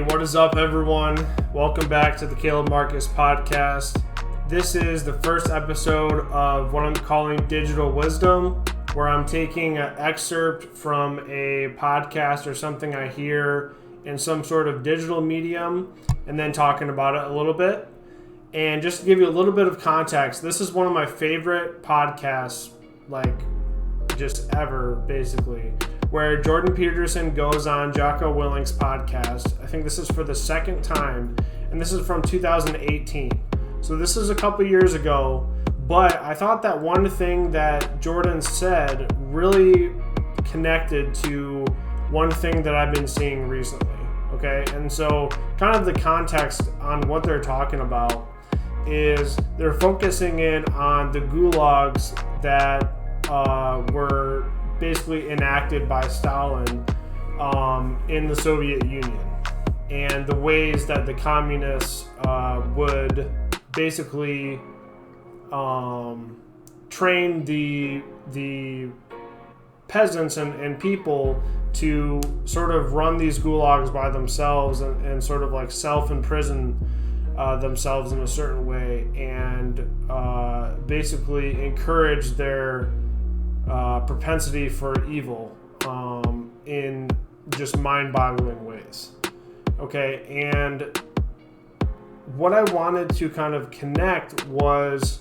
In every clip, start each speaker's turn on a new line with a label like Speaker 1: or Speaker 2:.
Speaker 1: Alrighty, what is up, everyone? Welcome back to the Caleb Marcus podcast. This is the first episode of what I'm calling Digital Wisdom, where I'm taking an excerpt from a podcast or something I hear in some sort of digital medium and then talking about it a little bit. And just to give you a little bit of context, this is one of my favorite podcasts, just ever, basically, where Jordan Peterson goes on Jocko Willink's podcast. I think this is for the second time, and this is from 2018. So this is a couple years ago, but I thought that one thing that Jordan said really connected to one thing that I've been seeing recently, okay? And so kind of the context on what they're talking about is they're focusing in on the gulags that were basically enacted by Stalin in the Soviet Union, and the ways that the communists would basically train the peasants and people to sort of run these gulags by themselves and sort of like self-imprison themselves in a certain way, and basically encourage their propensity for evil in just mind-boggling ways. Okay, and what I wanted to kind of connect was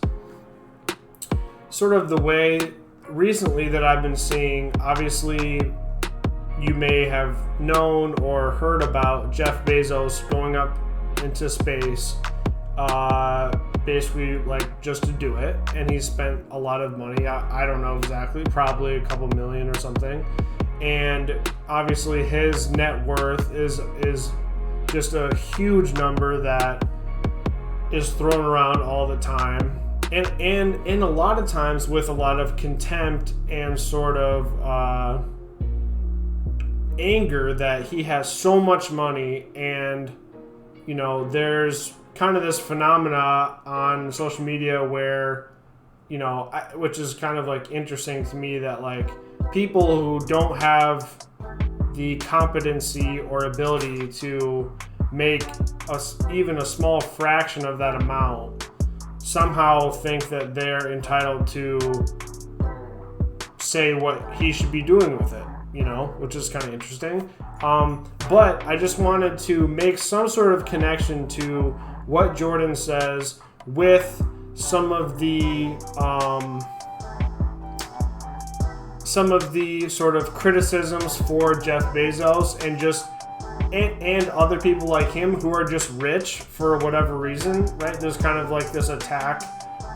Speaker 1: sort of the way recently that I've been seeing. Obviously, you may have known or heard about Jeff Bezos going up into space, basically like just to do it, and he spent a lot of money. I don't know exactly, probably a couple million or something, and obviously his net worth is just a huge number that is thrown around all the time, and a lot of times with a lot of contempt and sort of anger that he has so much money. And you know, there's kind of this phenomena on social media where, you know, which is kind of like interesting to me, that like people who don't have the competency or ability to make even a small fraction of that amount somehow think that they're entitled to say what he should be doing with it, you know, which is kind of interesting. But I just wanted to make some sort of connection to what Jordan says with some of the sort of criticisms for Jeff Bezos and other people like him who are just rich for whatever reason, right? There's kind of like this attack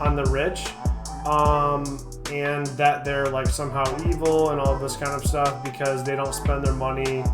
Speaker 1: on the rich, and that they're like somehow evil and all this kind of stuff because they don't spend their money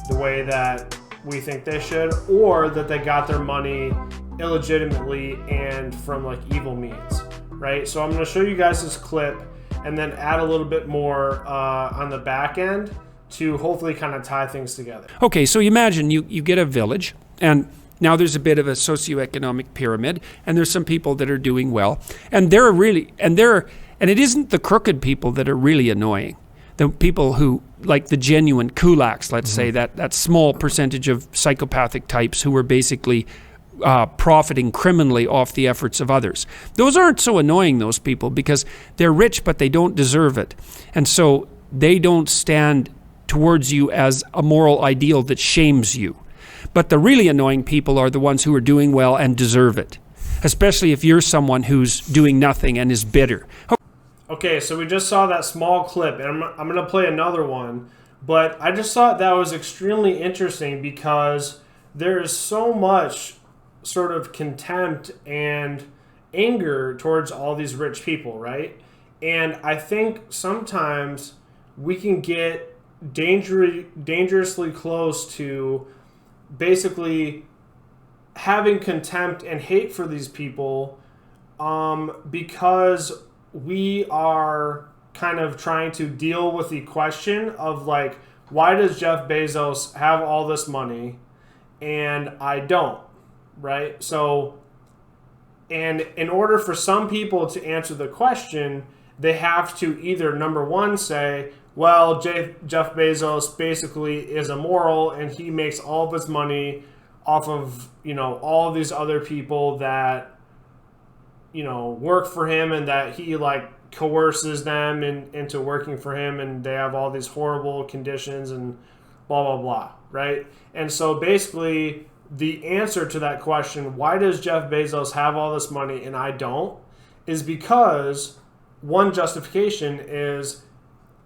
Speaker 1: the way that we think they should, or that they got their money illegitimately and from like evil means, right? So I'm going to show you guys this clip and then add a little bit more on the back end to hopefully kind of tie things together.
Speaker 2: Okay, so imagine you get a village, and now there's a bit of a socioeconomic pyramid, and there's some people that are doing well, and it isn't the crooked people that are really annoying. The people who, like the genuine kulaks, let's say, that small percentage of psychopathic types who are basically profiting criminally off the efforts of others. Those aren't so annoying, those people, because they're rich, but they don't deserve it. And so they don't stand towards you as a moral ideal that shames you. But the really annoying people are the ones who are doing well and deserve it, especially if you're someone who's doing nothing and is bitter.
Speaker 1: Okay, so we just saw that small clip, and I'm going to play another one, but I just thought that was extremely interesting because there is so much sort of contempt and anger towards all these rich people, right? And I think sometimes we can get dangerously close to basically having contempt and hate for these people because we are kind of trying to deal with the question of like, why does Jeff Bezos have all this money and I don't, right? So, and in order for some people to answer the question, they have to either, number one, say, well, Jeff Bezos basically is immoral and he makes all of his money off of, all of these other people that, work for him, and that he like coerces them into working for him, and they have all these horrible conditions and blah, blah, blah, right? And so basically the answer to that question, why does Jeff Bezos have all this money and I don't, is because one justification is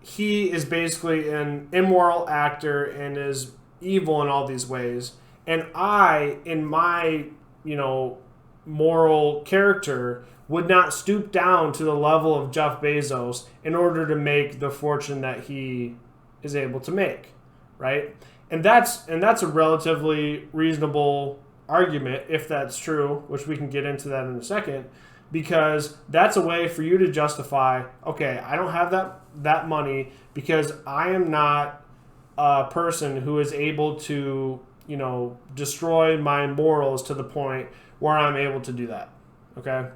Speaker 1: he is basically an immoral actor and is evil in all these ways. And I, in my, moral character, would not stoop down to the level of Jeff Bezos in order to make the fortune that he is able to make, right? And that's a relatively reasonable argument if that's true, which we can get into that in a second, because that's a way for you to justify, okay, I don't have that money because I am not a person who is able to, destroy my morals to the point where I'm able to do that, okay?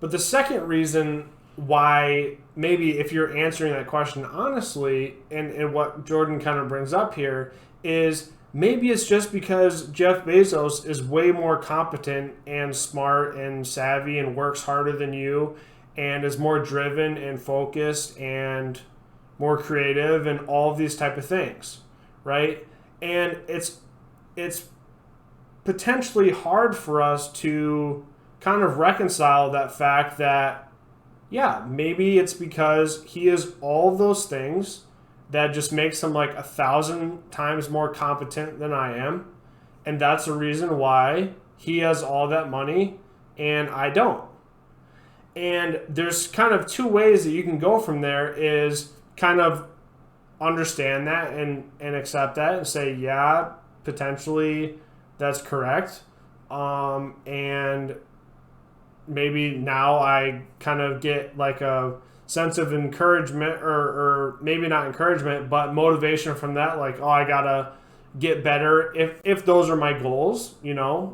Speaker 1: But the second reason why, maybe if you're answering that question honestly, and what Jordan kind of brings up here, is maybe it's just because Jeff Bezos is way more competent and smart and savvy and works harder than you and is more driven and focused and more creative and all of these type of things, right? And it's potentially hard for us to kind of reconcile that fact that, yeah, maybe it's because he is all of those things that just makes him like 1,000 times more competent than I am. And that's the reason why he has all that money and I don't. And there's kind of two ways that you can go from there, is kind of understand that and accept that and say, yeah, potentially that's correct. And maybe now I kind of get like a sense of encouragement, or maybe not encouragement, but motivation from that. Like, oh, I gotta get better if those are my goals,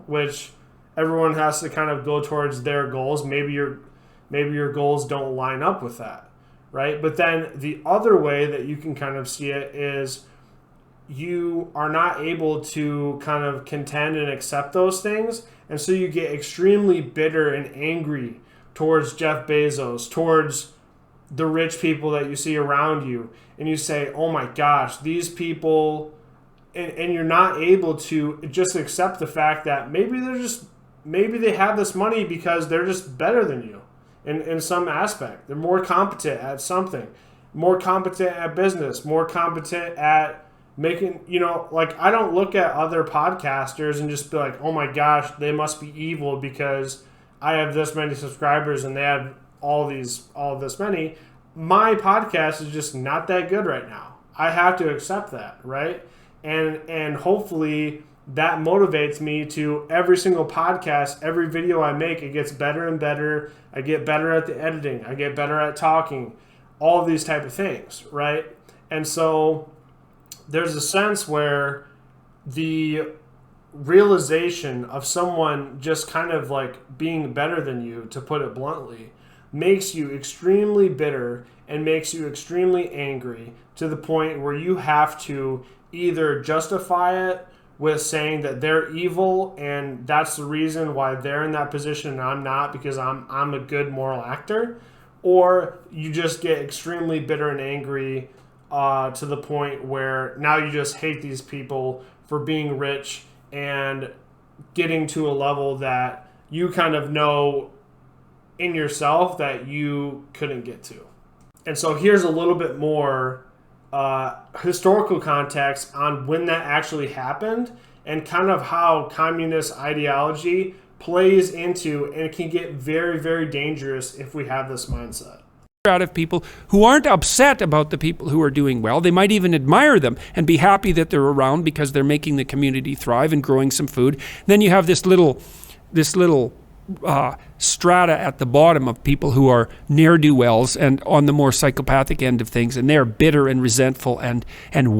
Speaker 1: which everyone has to kind of go towards their goals. Maybe your goals don't line up with that, right? But then the other way that you can kind of see it is you are not able to kind of contend and accept those things. And so you get extremely bitter and angry towards Jeff Bezos, towards the rich people that you see around you. And you say, oh my gosh, these people, and you're not able to just accept the fact that maybe they have this money because they're just better than you in some aspect. They're more competent at something, more competent at business, more competent at making, like, I don't look at other podcasters and just be like, oh my gosh, they must be evil because I have this many subscribers and they have all of this many. My podcast is just not that good right now. I have to accept that, right? And hopefully that motivates me to every single podcast, every video I make, it gets better and better. I get better at the editing. I get better at talking, all of these type of things, right? And so there's a sense where the realization of someone just kind of like being better than you, to put it bluntly, makes you extremely bitter and makes you extremely angry, to the point where you have to either justify it with saying that they're evil and that's the reason why they're in that position and I'm not, because I'm a good moral actor, or you just get extremely bitter and angry to the point where now you just hate these people for being rich and getting to a level that you kind of know in yourself that you couldn't get to. And so here's a little bit more historical context on when that actually happened and kind of how communist ideology plays into, and it can get very, very dangerous if we have this mindset.
Speaker 2: Out of people who aren't upset about the people who are doing well. They might even admire them and be happy that they're around because they're making the community thrive and growing some food. Then you have this little strata at the bottom of people who are ne'er-do-wells and on the more psychopathic end of things, and they're bitter and resentful and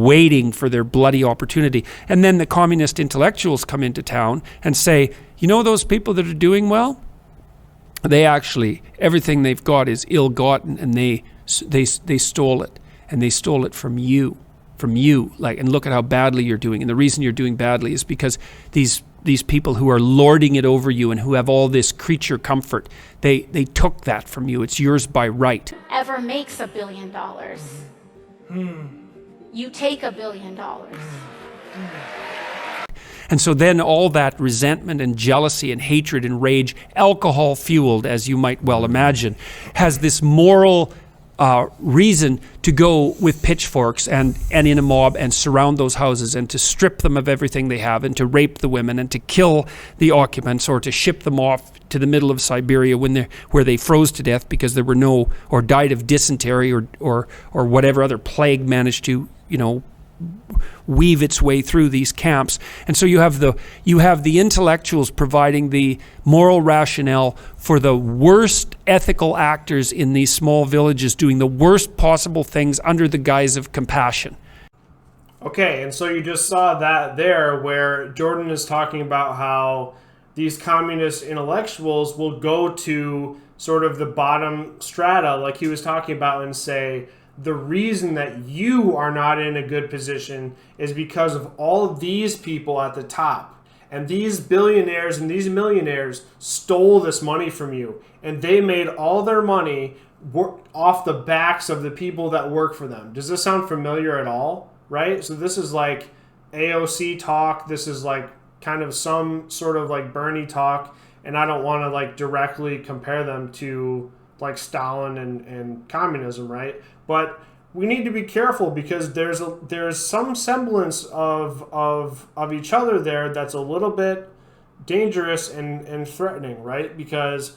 Speaker 2: waiting for their bloody opportunity. And then the communist intellectuals come into town and say, those people that are doing well, they actually, everything they've got is ill-gotten, and they stole it, and they stole it from you. from you, and look at how badly you're doing. And the reason you're doing badly is because these people who are lording it over you and who have all this creature comfort, they took that from you. It's yours by right.
Speaker 3: Ever makes $1 billion. You take $1 billion.
Speaker 2: And so then all that resentment and jealousy and hatred and rage, alcohol fueled, as you might well imagine, has this moral reason to go with pitchforks and in a mob and surround those houses and to strip them of everything they have and to rape the women and to kill the occupants or to ship them off to the middle of Siberia where they froze to death because there were no, or died of dysentery or whatever other plague managed to, weave its way through these camps. And so you have the intellectuals providing the moral rationale for the worst ethical actors in these small villages doing the worst possible things under the guise of compassion.
Speaker 1: Okay, and so you just saw that there where Jordan is talking about how these communist intellectuals will go to sort of the bottom strata, like he was talking about, and say, the reason that you are not in a good position is because of all of these people at the top. And these billionaires and these millionaires stole this money from you. And they made all their money off the backs of the people that work for them. Does this sound familiar at all? Right? So this is like AOC talk. This is like kind of some sort of like Bernie talk. And I don't want to like directly compare them to like Stalin and communism, right? But we need to be careful because there's some semblance of each other there that's a little bit dangerous and threatening, right? Because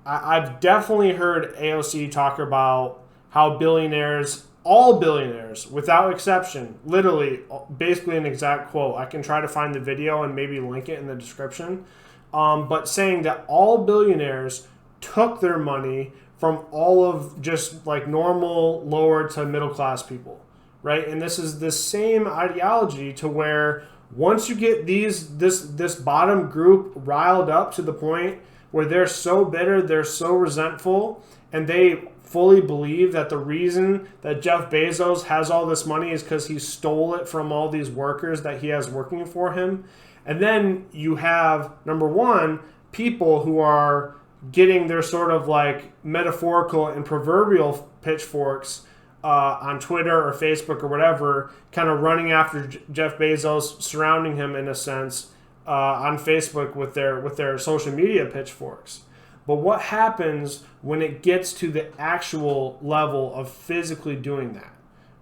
Speaker 1: I've definitely heard AOC talk about how billionaires, all billionaires, without exception, literally, basically an exact quote. I can try to find the video and maybe link it in the description. But saying that all billionaires took their money from all of just like normal lower to middle class people, right? And this is the same ideology to where once you get this bottom group riled up to the point where they're so bitter, they're so resentful, and they fully believe that the reason that Jeff Bezos has all this money is because he stole it from all these workers that he has working for him. And then you have, number one, people who are getting their sort of like metaphorical and proverbial pitchforks on Twitter or Facebook or whatever, kind of running after Jeff Bezos, surrounding him in a sense on Facebook with their social media pitchforks. But what happens when it gets to the actual level of physically doing that,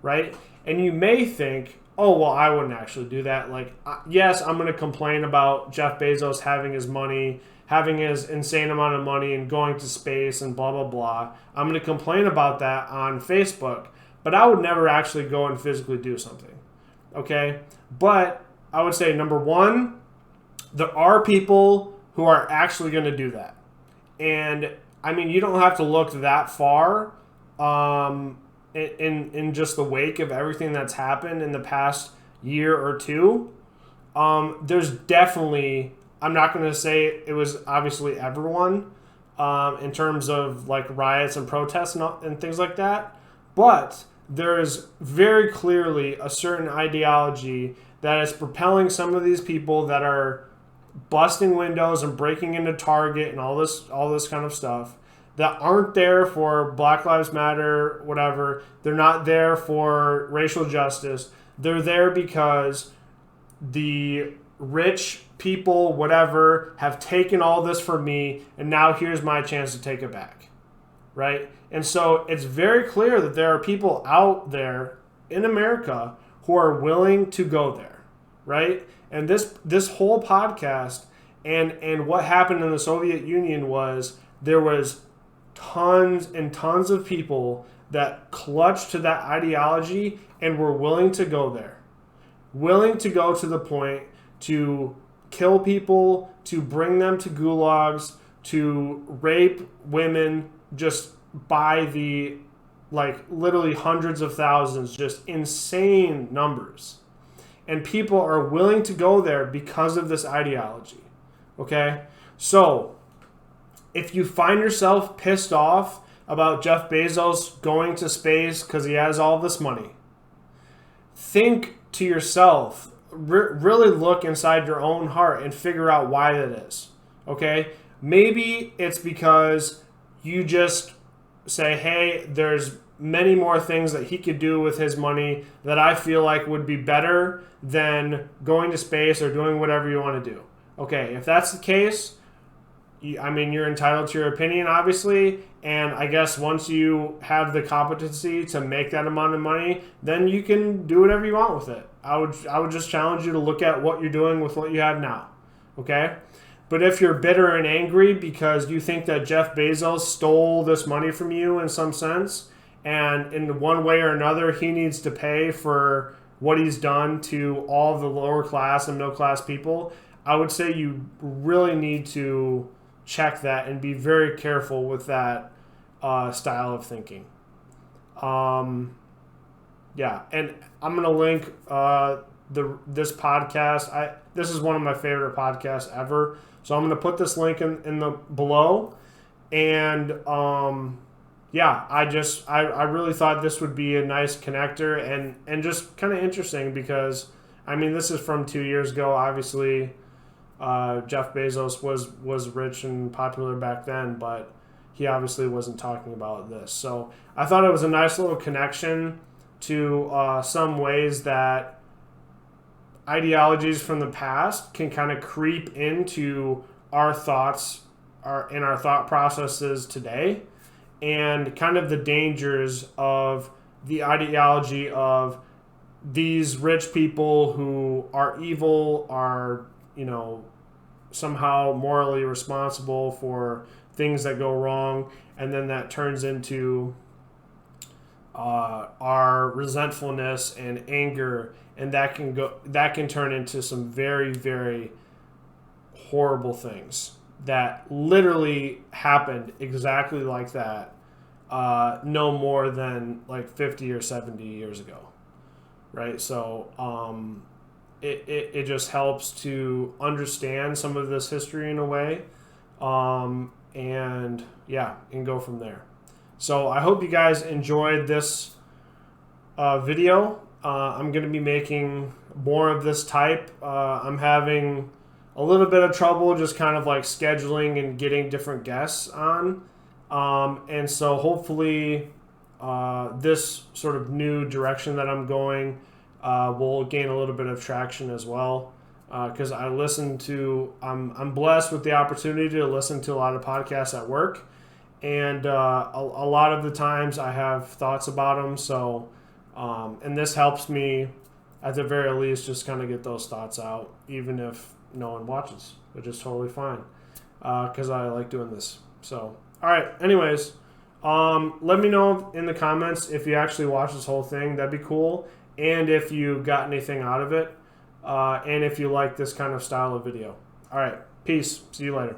Speaker 1: right? And you may think, oh, well, I wouldn't actually do that. Like, yes, I'm going to complain about Jeff Bezos having his money, having his insane amount of money and going to space and blah, blah, blah. I'm going to complain about that on Facebook, but I would never actually go and physically do something, okay? But I would say, number one, there are people who are actually going to do that. And, I mean, you don't have to look that far in just the wake of everything that's happened in the past year or two. There's definitely... I'm not going to say it was obviously everyone in terms of like riots and protests and things like that, but there is very clearly a certain ideology that is propelling some of these people that are busting windows and breaking into Target and all this kind of stuff that aren't there for Black Lives Matter, whatever. They're not there for racial justice. They're there because the rich people, whatever, have taken all this from me, and now here's my chance to take it back, right? And so it's very clear that there are people out there in America who are willing to go there, right? And this whole podcast and what happened in the Soviet Union was there was tons and tons of people that clutched to that ideology and were willing to go there, willing to go to the point to kill people, to bring them to gulags, to rape women just by the, like, literally hundreds of thousands, just insane numbers. And people are willing to go there because of this ideology, okay? So, if you find yourself pissed off about Jeff Bezos going to space because he has all this money, think to yourself, really look inside your own heart and figure out why that is. Okay? Maybe it's because you just say, hey, there's many more things that he could do with his money that I feel like would be better than going to space or doing whatever you want to do. Okay, if that's the case, you're entitled to your opinion, obviously, and I guess once you have the competency to make that amount of money, then you can do whatever you want with it. I would just challenge you to look at what you're doing with what you have now, okay? But if you're bitter and angry because you think that Jeff Bezos stole this money from you in some sense, and in one way or another he needs to pay for what he's done to all of the lower class and middle class people, I would say you really need to check that and be very careful with that style of thinking. Yeah, and I'm gonna link this podcast. This is one of my favorite podcasts ever. So I'm gonna put this link in the below, and yeah, I really thought this would be a nice connector and just kind of interesting because this is from 2 years ago. Obviously, Jeff Bezos was rich and popular back then, but he obviously wasn't talking about this. So I thought it was a nice little connection to some ways that ideologies from the past can kind of creep into our thoughts and our thought processes today, and kind of the dangers of the ideology of these rich people who are evil, are somehow morally responsible for things that go wrong, and then that turns into our resentfulness and anger, and that can turn into some very, very horrible things that literally happened exactly like that no more than like 50 or 70 years ago, right? So it just helps to understand some of this history in a way, and go from there. So I hope you guys enjoyed this video. I'm going to be making more of this type. I'm having a little bit of trouble just kind of like scheduling and getting different guests on. And so hopefully this sort of new direction that I'm going will gain a little bit of traction as well. Because I'm blessed with the opportunity to listen to a lot of podcasts at work. And a lot of the times I have thoughts about them. So, and this helps me at the very least just kind of get those thoughts out, even if no one watches, which is totally fine, because I like doing this. So, all right. Anyways, let me know in the comments if you actually watched this whole thing. That'd be cool. And if you got anything out of it, and if you like this kind of style of video. All right. Peace. See you later.